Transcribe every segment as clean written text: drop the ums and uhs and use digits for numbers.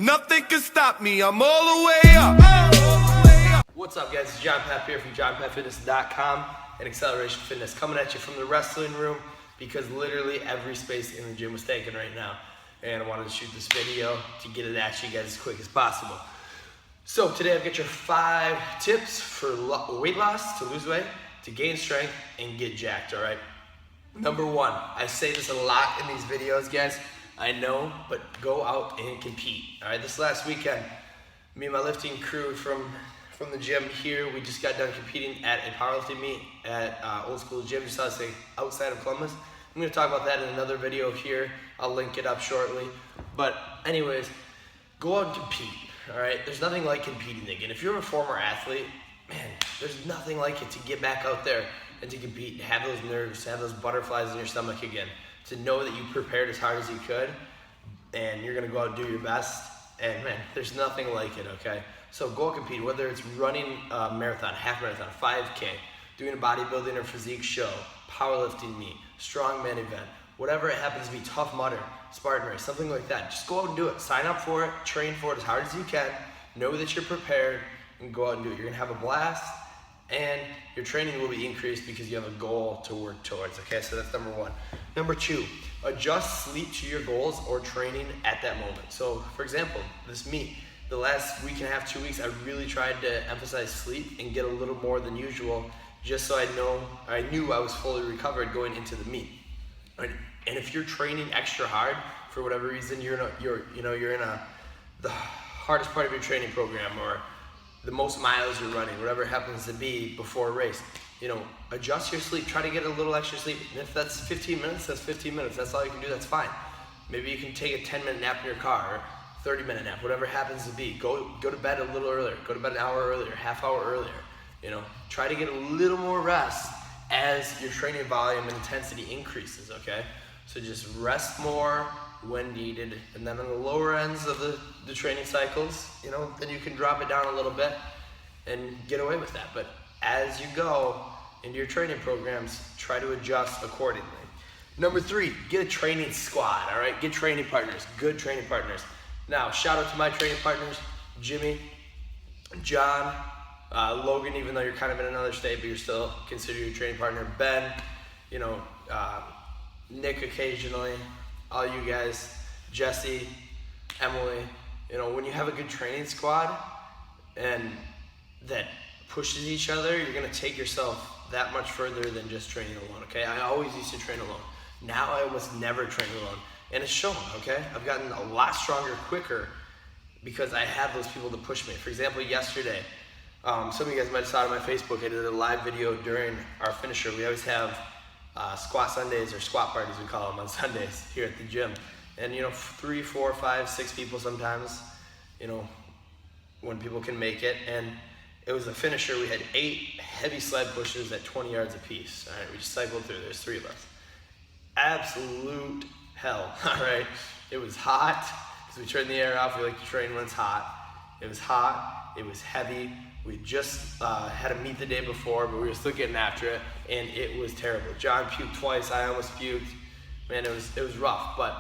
Nothing can stop me, I'm all the way up. What's up, guys? It's John Papp here from JohnPappFitness.com and Acceleration Fitness, coming at you from the wrestling room because literally every space in the gym was taken right now. And I wanted to shoot this video to get it at you guys as quick as possible. So today I've got your 5 tips for weight loss, to lose weight, to gain strength, and get jacked, all right? Number 1, I say this a lot in these videos, guys. I know, but go out and compete, all right? This last weekend, me and my lifting crew from the gym here, we just got done competing at a powerlifting meet at Old School Gym just outside of Columbus. I'm gonna talk about that in another video here. I'll link it up shortly. But anyways, go out and compete, all right? There's nothing like competing again. If you're a former athlete, man, there's nothing like it to get back out there and to compete, to have those nerves, to have those butterflies in your stomach again, to know that you prepared as hard as you could and you're gonna go out and do your best. And man, there's nothing like it, okay? So go compete, whether it's running a marathon, half marathon, 5K, doing a bodybuilding or physique show, powerlifting meet, strongman event, whatever it happens to be, Tough Mudder, Spartan race, something like that. Just go out and do it. Sign up for it, train for it as hard as you can, know that you're prepared, and go out and do it. You're gonna have a blast, and your training will be increased because you have a goal to work towards, okay? So that's number 1. Number 2, adjust sleep to your goals or training at that moment. So for example, this meet, the last week and a half, 2 weeks, I really tried to emphasize sleep and get a little more than usual, just so I knew I was fully recovered going into the meet. Right? And if you're training extra hard for whatever reason, you're in the hardest part of your training program, or the most miles you're running, whatever it happens to be before a race, adjust your sleep. Try to get a little extra sleep. And if that's 15 minutes, that's 15 minutes. That's all you can do, that's fine. Maybe you can take a 10-minute nap in your car, or 30-minute nap, whatever it happens to be. Go to bed a little earlier. Go to bed an hour earlier, half hour earlier. Try to get a little more rest as your training volume and intensity increases, okay? So just rest more when needed, and then on the lower ends of the training cycles, then you can drop it down a little bit and get away with that. But as you go into your training programs, try to adjust accordingly. Number 3, get a training squad, all right? Get training partners, good training partners. Now, shout out to my training partners, Jimmy, John, Logan, even though you're kind of in another state, but you're still considered your training partner, Ben, Nick occasionally, all you guys, Jesse, Emily. When you have a good training squad and that pushes each other, you're gonna take yourself that much further than just training alone, okay? I always used to train alone. Now I almost never train alone. And it's shown, okay? I've gotten a lot stronger quicker because I have those people to push me. For example, yesterday, some of you guys might have saw it on my Facebook, I did a live video during our finisher. We always have squat Sundays, or squat parties we call them, on Sundays here at the gym. And 3, 4, 5, 6 people sometimes, when people can make it. And it was a finisher. We had 8 heavy sled pushes at 20 yards apiece. All right, we just cycled through. There's 3 of us. Absolute hell, all right? It was hot, because we turned the air off. We like to train when it's hot. It was hot, it was heavy. We just had a meet the day before, but we were still getting after it, and it was terrible. John puked twice, I almost puked. Man, it was rough, but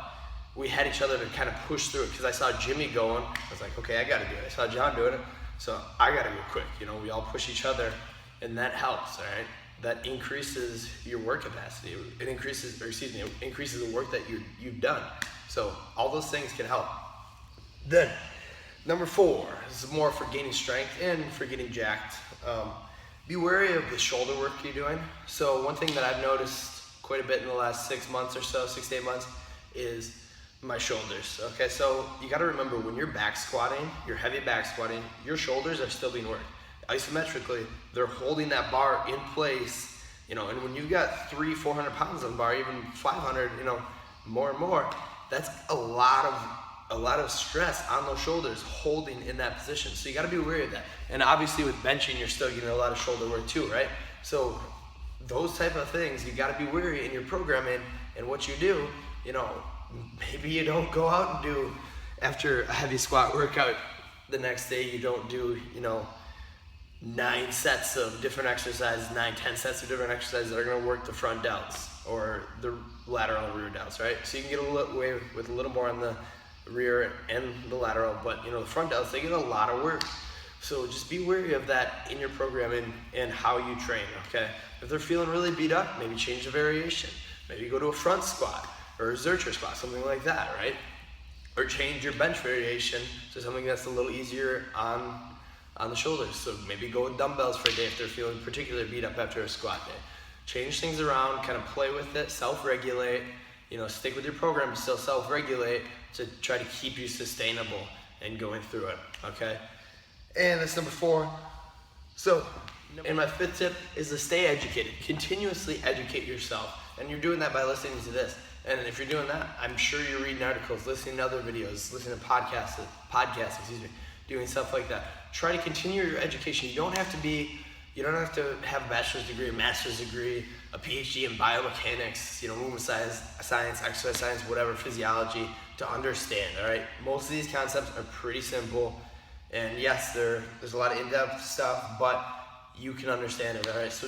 we had each other to kind of push through it, because I saw Jimmy going. I was like, okay, I gotta do it. I saw John doing it, so I gotta go quick. We all push each other, and that helps, all right? That increases your work capacity. It increases the work that you've done. So all those things can help. Then, number 4, this is more for gaining strength and for getting jacked. Be wary of the shoulder work you're doing. So one thing that I've noticed quite a bit in the last 6 months or so, 6 to 8 months, is my shoulders. Okay, so you gotta remember, when you're back squatting, you're heavy back squatting, your shoulders are still being worked. Isometrically, they're holding that bar in place, and when you've got 300-400 pounds on the bar, even 500, more and more, that's a lot of stress on those shoulders holding in that position. So you got to be wary of that. And obviously with benching, you're still getting a lot of shoulder work too, right? So those type of things, you got to be wary in your programming and what you do. Maybe you don't go out and do, after a heavy squat workout the next day, you don't do, 9 sets of different exercises, 10 sets of different exercises that are going to work the front delts or the lateral and rear delts, right? So you can get away with a little more on the rear and the lateral, but the front delts, they get a lot of work. So just be wary of that in your programming and how you train, okay? If they're feeling really beat up, maybe change the variation. Maybe go to a front squat or a Zercher squat, something like that, right? Or change your bench variation to something that's a little easier on the shoulders. So maybe go with dumbbells for a day if they're feeling particularly beat up after a squat day. Change things around, kind of play with it, self-regulate, stick with your program, but still self-regulate to try to keep you sustainable and going through it, okay? And that's number 4. So, and my 5th tip is to stay educated. Continuously educate yourself. And you're doing that by listening to this. And if you're doing that, I'm sure you're reading articles, listening to other videos, listening to podcasts, doing stuff like that. Try to continue your education. You don't have to have a bachelor's degree, a master's degree, a PhD in biomechanics, movement science, exercise science, whatever, physiology, to understand, all right? Most of these concepts are pretty simple. And yes, there's a lot of in-depth stuff, but you can understand it, all right? So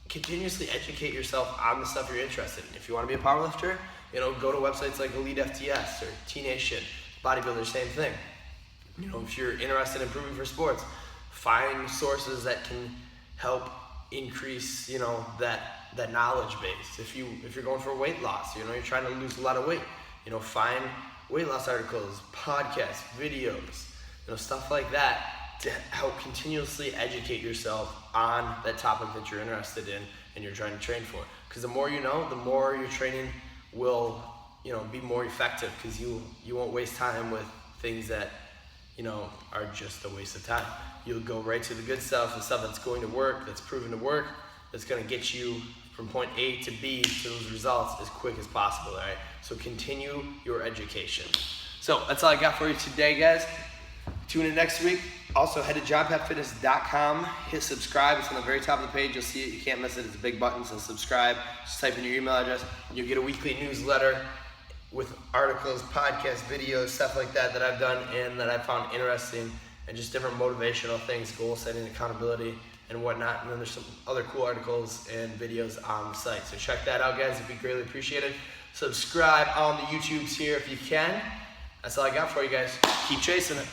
continuously educate yourself on the stuff you're interested in. If you want to be a powerlifter, go to websites like Elite FTS or T-Nation, Bodybuilder, same thing. If you're interested in improving for sports, find sources that can help increase, that knowledge base. If you're going for weight loss, you're trying to lose a lot of weight, find weight loss articles, podcasts, videos, stuff like that to help continuously educate yourself on that topic that you're interested in and you're trying to train for. Because the more you know, the more your training will, be more effective, because you won't waste time with things that, are just a waste of time. You'll go right to the good stuff, the stuff that's going to work, that's proven to work, that's going to get you from point A to B to those results as quick as possible, all right? So continue your education. So that's all I got for you today, guys. Tune in next week. Also, head to JohnPappFitness.com. Hit subscribe. It's on the very top of the page. You'll see it. You can't miss it. It's a big button, so subscribe. Just type in your email address. You'll get a weekly newsletter with articles, podcasts, videos, stuff like that I've done and that I found interesting, and just different motivational things, goal setting, accountability, and whatnot. And then there's some other cool articles and videos on the site. So check that out, guys. It'd be greatly appreciated. Subscribe on the YouTubes here if you can. That's all I got for you guys. Keep chasing it.